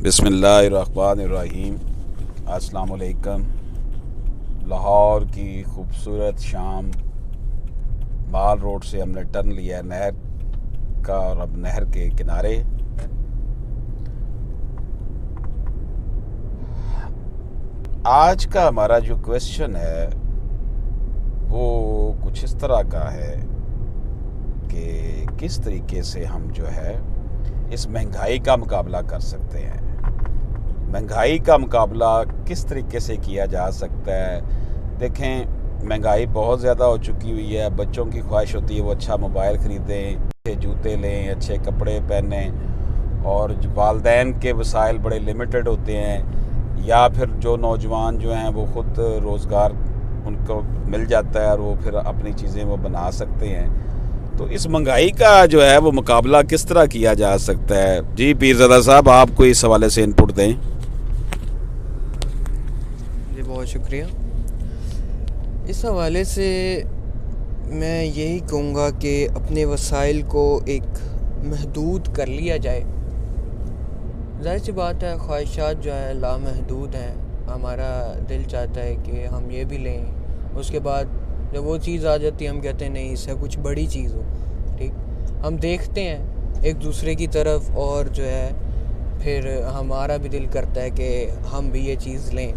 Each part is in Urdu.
بسم اللہ الرحمن الرحیم۔ السلام علیکم۔ لاہور کی خوبصورت شام، مال روڈ سے ہم نے ٹرن لیا ہے نہر کا، اور اب نہر کے کنارے آج کا ہمارا جو کویسچن ہے وہ کچھ اس طرح کا ہے کہ کس طریقے سے ہم جو ہے اس مہنگائی کا مقابلہ کر سکتے ہیں۔ مہنگائی کا مقابلہ کس طریقے سے کیا جا سکتا ہے؟ دیکھیں، مہنگائی بہت زیادہ ہو چکی ہوئی ہے۔ بچوں کی خواہش ہوتی ہے وہ اچھا موبائل خریدیں، اچھے جوتے لیں، اچھے کپڑے پہنیں، اور والدین کے وسائل بڑے لمیٹڈ ہوتے ہیں، یا پھر جو نوجوان جو ہیں وہ خود روزگار ان کو مل جاتا ہے اور وہ پھر اپنی چیزیں وہ بنا سکتے ہیں۔ تو اس مہنگائی کا جو ہے وہ مقابلہ کس طرح کیا جا سکتا ہے؟ جی پیرزادہ صاحب، آپ کو اس حوالے سے انپٹ دیں۔ جی بہت شکریہ۔ اس حوالے سے میں یہی کہوں گا کہ اپنے وسائل کو ایک محدود کر لیا جائے۔ ظاہر سی بات ہے، خواہشات جو ہیں لامحدود ہیں۔ ہمارا دل چاہتا ہے کہ ہم یہ بھی لیں، اس کے بعد جب وہ چیز آ جاتی ہے ہم کہتے ہیں نہیں، اس سے کچھ بڑی چیز ہو۔ ٹھیک، ہم دیکھتے ہیں ایک دوسرے کی طرف، اور جو ہے پھر ہمارا بھی دل کرتا ہے کہ ہم بھی یہ چیز لیں۔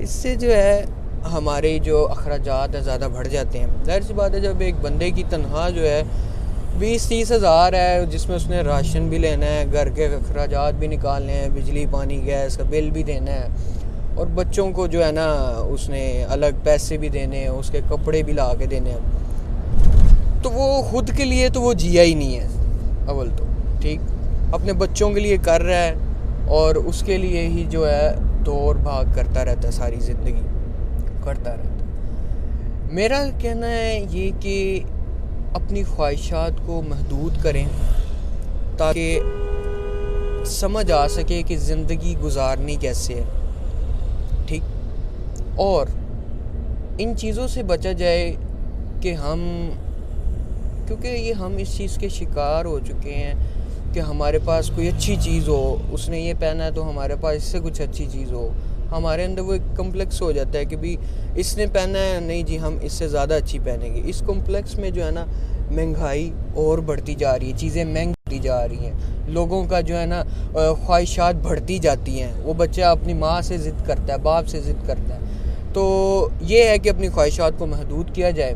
اس سے جو ہے ہمارے جو اخراجات ہیں زیادہ بڑھ جاتے ہیں۔ ظاہر سی بات ہے، جب ایک بندے کی تنخواہ جو ہے 20-30 ہزار ہے، جس میں اس نے راشن بھی لینا ہے، گھر کے اخراجات بھی نکالنے ہیں، بجلی پانی گیس کا بل بھی دینا ہے، اور بچوں کو جو ہے نا اس نے الگ پیسے بھی دینے ہیں، اس کے کپڑے بھی لا کے دینے ہیں، تو وہ خود کے لیے تو وہ جیا ہی نہیں ہے اول تو۔ ٹھیک، اپنے بچوں کے لیے کر رہا ہے، اور اس کے لیے ہی جو ہے دور بھاگ کرتا رہتا ہے، ساری زندگی کرتا رہتا ہے۔ میرا کہنا ہے یہ کہ اپنی خواہشات کو محدود کریں تاکہ سمجھ آ سکے کہ زندگی گزارنی کیسے ہے۔ ٹھیک، اور ان چیزوں سے بچا جائے کہ کیونکہ یہ ہم اس چیز کے شکار ہو چکے ہیں کہ ہمارے پاس کوئی اچھی چیز ہو، اس نے یہ پہنا ہے تو ہمارے پاس اس سے کچھ اچھی چیز ہو۔ ہمارے اندر وہ ایک کمپلیکس ہو جاتا ہے کہ بھی اس نے پہنا ہے، نہیں جی ہم اس سے زیادہ اچھی پہنیں گے۔ اس کمپلیکس میں جو ہے نا مہنگائی اور بڑھتی جا رہی ہے، چیزیں مہنگی ہوتی جا رہی ہیں، لوگوں کا جو ہے نا خواہشات بڑھتی جاتی ہیں۔ وہ بچہ اپنی ماں سے ضد کرتا ہے، باپ سے ضد کرتا ہے۔ تو یہ ہے کہ اپنی خواہشات کو محدود کیا جائے،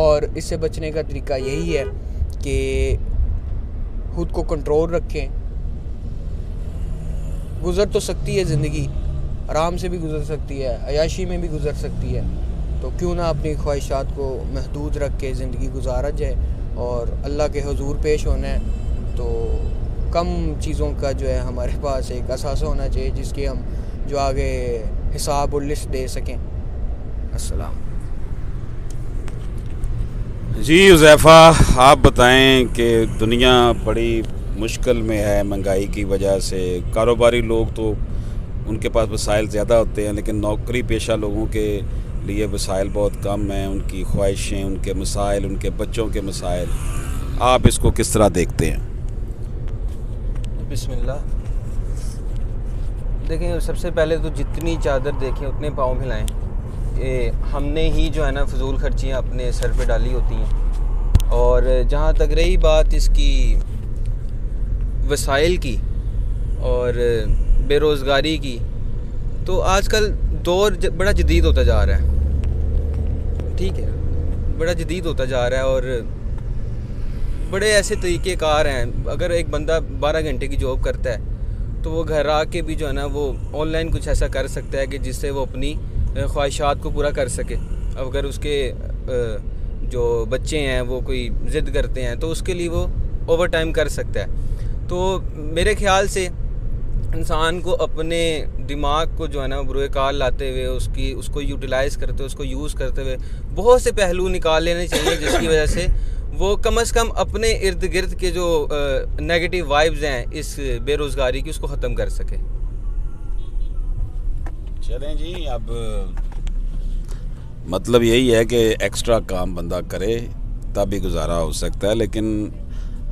اور اس سے بچنے کا طریقہ یہی ہے کہ خود کو کنٹرول رکھیں۔ گزر تو سکتی ہے زندگی، آرام سے بھی گزر سکتی ہے، عیاشی میں بھی گزر سکتی ہے، تو کیوں نہ اپنی خواہشات کو محدود رکھ کے زندگی گزارا جائے، اور اللہ کے حضور پیش ہونا ہے تو کم چیزوں کا جو ہے ہمارے پاس ایک اثاثہ ہونا چاہیے جس کی ہم جو آگے حساب اور لسٹ دے سکیں۔ السلام۔ جی حذیفہ، آپ بتائیں کہ دنیا بڑی مشکل میں ہے مہنگائی کی وجہ سے۔ کاروباری لوگ تو ان کے پاس وسائل زیادہ ہوتے ہیں، لیکن نوکری پیشہ لوگوں کے لیے وسائل بہت کم ہیں، ان کی خواہشیں، ان کے مسائل، ان کے بچوں کے مسائل۔ آپ اس کو کس طرح دیکھتے ہیں؟ بسم اللہ۔ دیکھیں، سب سے پہلے تو جتنی چادر دیکھیں اتنے پاؤں پھیلائیں۔ ہم نے ہی جو ہے نا فضول خرچیاں اپنے سر پہ ڈالی ہوتی ہیں۔ اور جہاں تک رہی بات اس کی وسائل کی اور بے روزگاری کی، تو آج کل دور بڑا جدید ہوتا جا رہا ہے۔ ٹھیک ہے، بڑا جدید ہوتا جا رہا ہے، اور بڑے ایسے طریقے کار ہیں۔ اگر ایک بندہ 12 گھنٹے کی جاب کرتا ہے تو وہ گھر آ کے بھی جو ہے نا وہ آن لائن کچھ ایسا کر سکتا ہے کہ جس سے وہ اپنی خواہشات کو پورا کر سکے۔ اب اگر اس کے جو بچے ہیں وہ کوئی ضد کرتے ہیں تو اس کے لیے وہ اوور ٹائم کر سکتا ہے۔ تو میرے خیال سے انسان کو اپنے دماغ کو جو ہے نا بروئے کار لاتے ہوئے اس کو یوٹیلائز کرتے ہوئے، اس کو یوز کرتے ہوئے بہت سے پہلو نکال لینے چاہیے، جس کی وجہ سے وہ کم از کم اپنے ارد گرد کے جو نیگیٹو وائبز ہیں اس بے روزگاری کی، اس کو ختم کر سکے۔ چلیں جی، اب مطلب یہی ہے کہ ایکسٹرا کام بندہ کرے تب ہی گزارا ہو سکتا ہے، لیکن